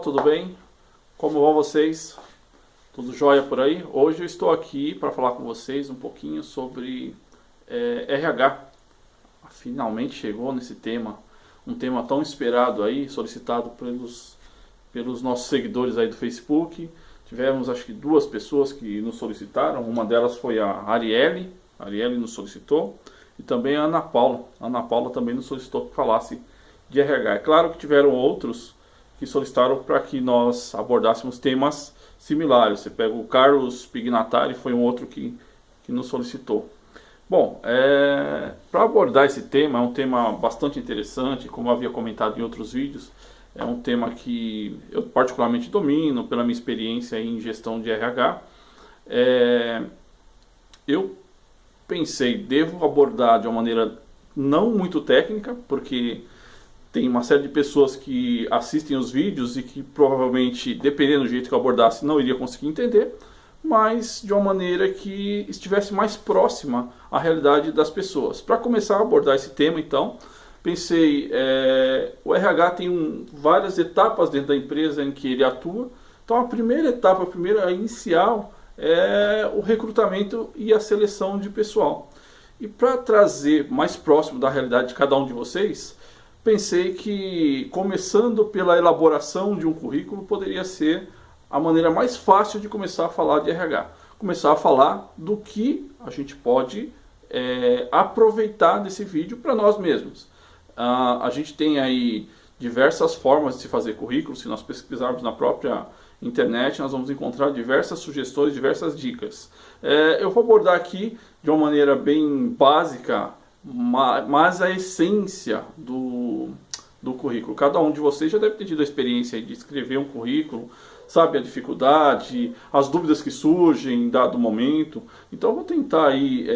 Tudo bem? Como vão vocês? Tudo jóia por aí? Hoje eu estou aqui para falar com vocês um pouquinho sobre RH. Finalmente chegou nesse tema, um tema tão esperado aí, solicitado pelos nossos seguidores aí do Facebook. Tivemos acho que duas pessoas que nos solicitaram, uma delas foi a Arielle nos solicitou, e também a Ana Paula. A Ana Paula também nos solicitou que falasse de RH. É claro que tiveram outros que solicitaram para que nós abordássemos temas similares. Você pega o Carlos Pignatari, foi um outro que nos solicitou. Bom, para abordar esse tema, é um tema bastante interessante, como eu havia comentado em outros vídeos, é um tema que eu particularmente domino pela minha experiência em gestão de RH. Eu pensei, devo abordar de uma maneira não muito técnica, porque tem uma série de pessoas que assistem os vídeos e que provavelmente, dependendo do jeito que eu abordasse, não iria conseguir entender, mas de uma maneira que estivesse mais próxima à realidade das pessoas. Para começar a abordar esse tema, então, pensei, o RH tem várias etapas dentro da empresa em que ele atua. Então a primeira etapa, a primeira inicial, é o recrutamento e a seleção de pessoal. E para trazer mais próximo da realidade de cada um de vocês, pensei que, começando pela elaboração de um currículo, poderia ser a maneira mais fácil de começar a falar de RH. Começar a falar do que a gente pode aproveitar desse vídeo para nós mesmos. A gente tem aí diversas formas de se fazer currículo. Se nós pesquisarmos na própria internet, nós vamos encontrar diversas sugestões, diversas dicas. Eu vou abordar aqui de uma maneira bem básica, mas a essência do currículo. Cada um de vocês já deve ter tido a experiência de escrever um currículo, sabe a dificuldade, as dúvidas que surgem em dado momento. Então eu vou tentar aí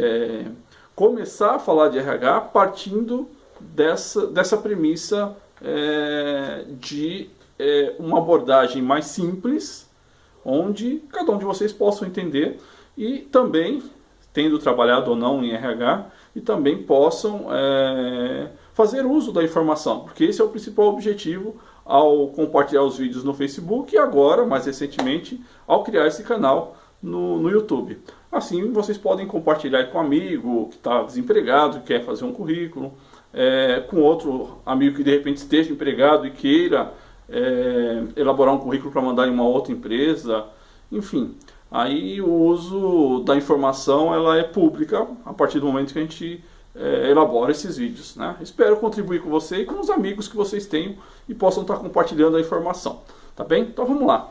começar a falar de RH partindo dessa premissa de uma abordagem mais simples, onde cada um de vocês possam entender e também, tendo trabalhado ou não em RH, e também possam fazer uso da informação, porque esse é o principal objetivo ao compartilhar os vídeos no Facebook e agora, mais recentemente, ao criar esse canal no YouTube. Assim, vocês podem compartilhar com um amigo que está desempregado, que quer fazer um currículo, com outro amigo que de repente esteja empregado e queira elaborar um currículo para mandar em uma outra empresa, enfim. Aí o uso da informação ela é pública a partir do momento que a gente elabora esses vídeos, né? Espero contribuir com você e com os amigos que vocês tenham e possam estar compartilhando a informação, tá bem? Então vamos lá.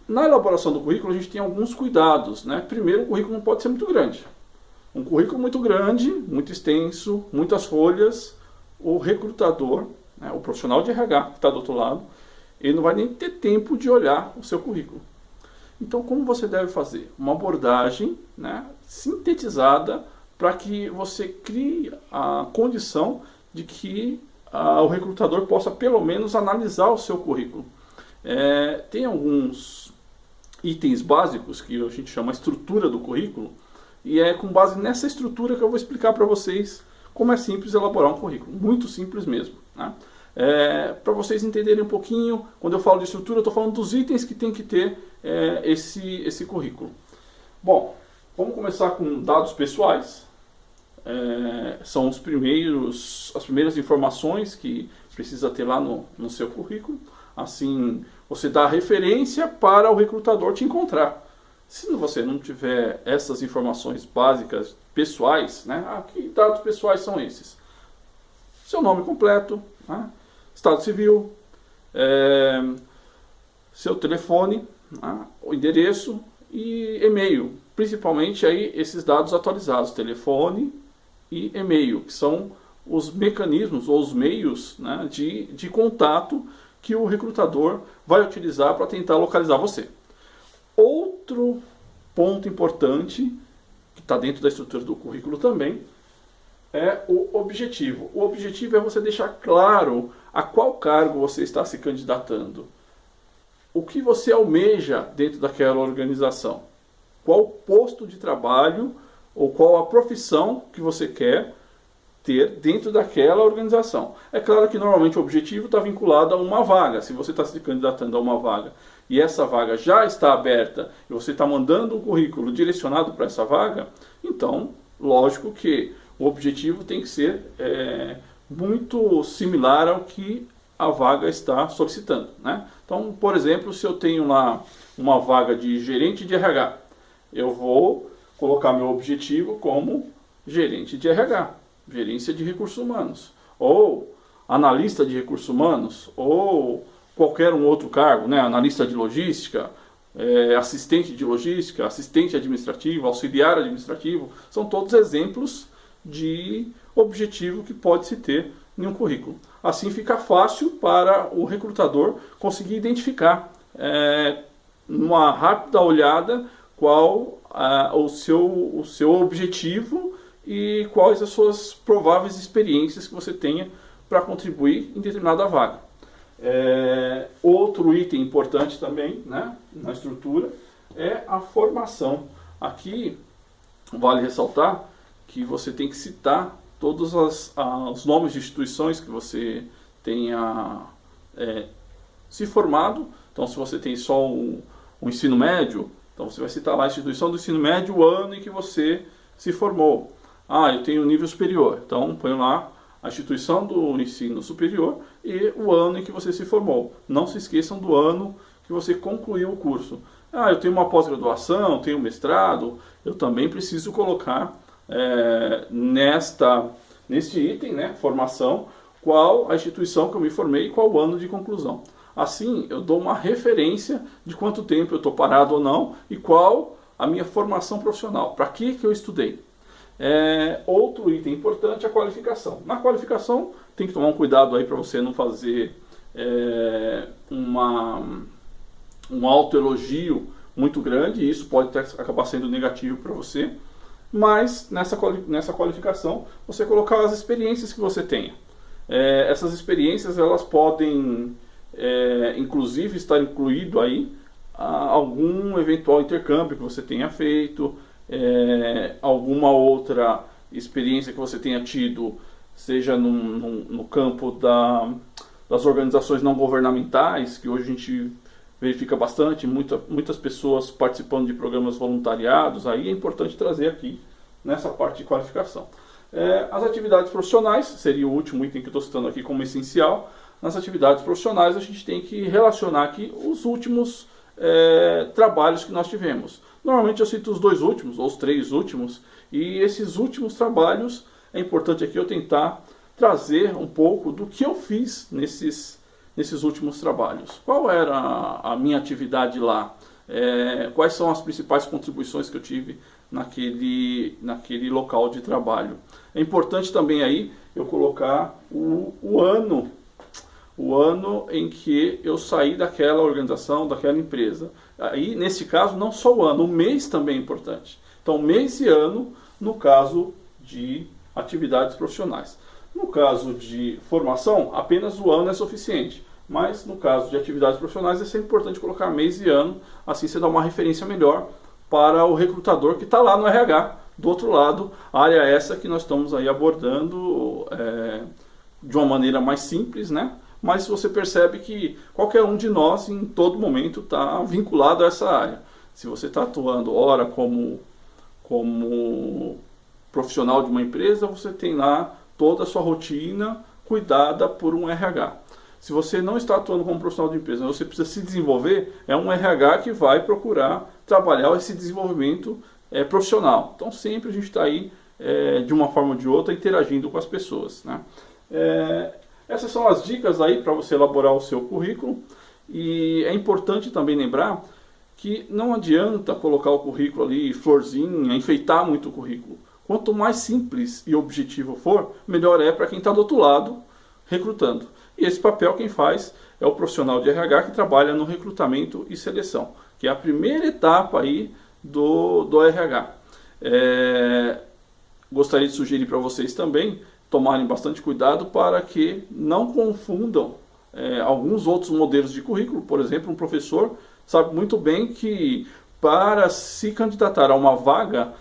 Na elaboração do currículo a gente tem alguns cuidados, né? Primeiro, o currículo não pode ser muito grande. Um currículo muito grande, muito extenso, muitas folhas, o recrutador, né, o profissional de RH que está do outro lado, ele não vai nem ter tempo de olhar o seu currículo. Então, como você deve fazer? Uma abordagem, né, sintetizada para que você crie a condição de que o recrutador possa pelo menos analisar o seu currículo. Tem alguns itens básicos que a gente chama estrutura do currículo, e é com base nessa estrutura que eu vou explicar para vocês como é simples elaborar um currículo. Muito simples mesmo, né? Para vocês entenderem um pouquinho, quando eu falo de estrutura, eu estou falando dos itens que tem que ter esse currículo. Bom, vamos começar com dados pessoais. São as primeiras informações que precisa ter lá no seu currículo. Assim, você dá referência para o recrutador te encontrar. Se você não tiver essas informações básicas pessoais, né, que dados pessoais são esses? Seu nome completo, né, estado civil, seu telefone, né, o endereço e e-mail. Principalmente aí esses dados atualizados, telefone e e-mail, que são os mecanismos ou os meios, né, de contato que o recrutador vai utilizar para tentar localizar você. Outro ponto importante, que está dentro da estrutura do currículo também, é o objetivo. O objetivo é você deixar claro a qual cargo você está se candidatando. O que você almeja dentro daquela organização. Qual posto de trabalho ou qual a profissão que você quer ter dentro daquela organização. É claro que normalmente o objetivo está vinculado a uma vaga. Se você está se candidatando a uma vaga e essa vaga já está aberta e você está mandando um currículo direcionado para essa vaga, então, lógico que o objetivo tem que ser muito similar ao que a vaga está solicitando, né? Então, por exemplo, se eu tenho lá uma vaga de gerente de RH, eu vou colocar meu objetivo como gerente de RH, gerência de recursos humanos, ou analista de recursos humanos, ou qualquer um outro cargo, né? Analista de logística, assistente de logística, assistente administrativo, auxiliar administrativo, são todos exemplos de objetivo que pode se ter em um currículo. Assim fica fácil para o recrutador conseguir identificar numa rápida olhada qual o seu objetivo e quais as suas prováveis experiências que você tenha para contribuir em determinada vaga. Outro item importante também, né, na estrutura é a formação. Aqui vale ressaltar que você tem que citar todos os nomes de instituições que você tenha se formado. Então, se você tem só um ensino médio, então você vai citar lá a instituição do ensino médio, o ano em que você se formou. Eu tenho nível superior, então põe lá a instituição do ensino superior e o ano em que você se formou. Não se esqueçam do ano que você concluiu o curso. Eu tenho uma pós-graduação, tenho um mestrado, eu também preciso colocar neste item, né, formação, qual a instituição que eu me formei e qual o ano de conclusão. Assim, eu dou uma referência de quanto tempo eu estou parado ou não e qual a minha formação profissional, para que eu estudei. Outro item importante é a qualificação. Na qualificação, tem que tomar um cuidado aí para você não fazer um autoelogio muito grande, e isso pode acabar sendo negativo para você. Mas nessa qualificação você colocar as experiências que você tenha. Essas experiências elas podem inclusive estar incluído aí algum eventual intercâmbio que você tenha feito, alguma outra experiência que você tenha tido, seja no campo das organizações não governamentais, que hoje a gente verifica bastante, muitas pessoas participando de programas voluntariados, aí é importante trazer aqui nessa parte de qualificação. As atividades profissionais, seria o último item que eu estou citando aqui como essencial. Nas atividades profissionais a gente tem que relacionar aqui os últimos trabalhos que nós tivemos. Normalmente eu cito os 2 últimos, ou os 3 últimos, e esses últimos trabalhos, é importante aqui eu tentar trazer um pouco do que eu fiz nesses últimos trabalhos. Qual era a minha atividade lá? Quais são as principais contribuições que eu tive naquele local de trabalho? É importante também aí eu colocar o ano em que eu saí daquela organização, daquela empresa. Aí, nesse caso, não só o ano, o mês também é importante. Então, mês e ano, no caso de atividades profissionais. No caso de formação, apenas o ano é suficiente. Mas no caso de atividades profissionais é sempre importante colocar mês e ano, assim você dá uma referência melhor para o recrutador que está lá no RH, do outro lado, a área essa que nós estamos aí abordando de uma maneira mais simples, né? Mas você percebe que qualquer um de nós em todo momento está vinculado a essa área. Se você está atuando ora como profissional de uma empresa, você tem lá toda a sua rotina cuidada por um RH. Se você não está atuando como profissional de empresa, você precisa se desenvolver, é um RH que vai procurar trabalhar esse desenvolvimento profissional. Então sempre a gente está aí, de uma forma ou de outra, interagindo com as pessoas, né? Essas são as dicas aí para você elaborar o seu currículo. E é importante também lembrar que não adianta colocar o currículo ali, florzinha, enfeitar muito o currículo. Quanto mais simples e objetivo for, melhor é para quem está do outro lado recrutando. E esse papel quem faz é o profissional de RH que trabalha no recrutamento e seleção, que é a primeira etapa aí do RH. Gostaria de sugerir para vocês também tomarem bastante cuidado para que não confundam alguns outros modelos de currículo. Por exemplo, um professor sabe muito bem que para se candidatar a uma vaga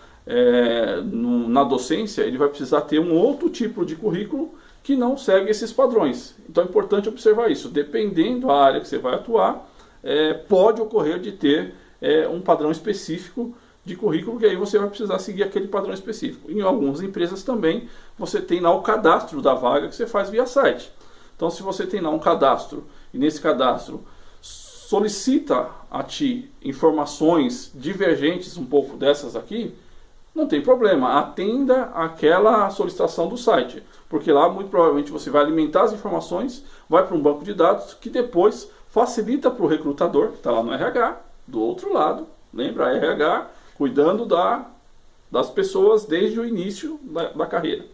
na docência, ele vai precisar ter um outro tipo de currículo que não segue esses padrões. Então é importante observar isso. Dependendo da área que você vai atuar, pode ocorrer de ter um padrão específico de currículo, que aí você vai precisar seguir aquele padrão específico. Em algumas empresas também, você tem lá o cadastro da vaga que você faz via site. Então, se você tem lá um cadastro, e nesse cadastro solicita a ti informações divergentes um pouco dessas aqui, não tem problema, atenda aquela solicitação do site, porque lá muito provavelmente você vai alimentar as informações, vai para um banco de dados que depois facilita para o recrutador, que está lá no RH, do outro lado, lembra, RH, cuidando das pessoas desde o início da carreira.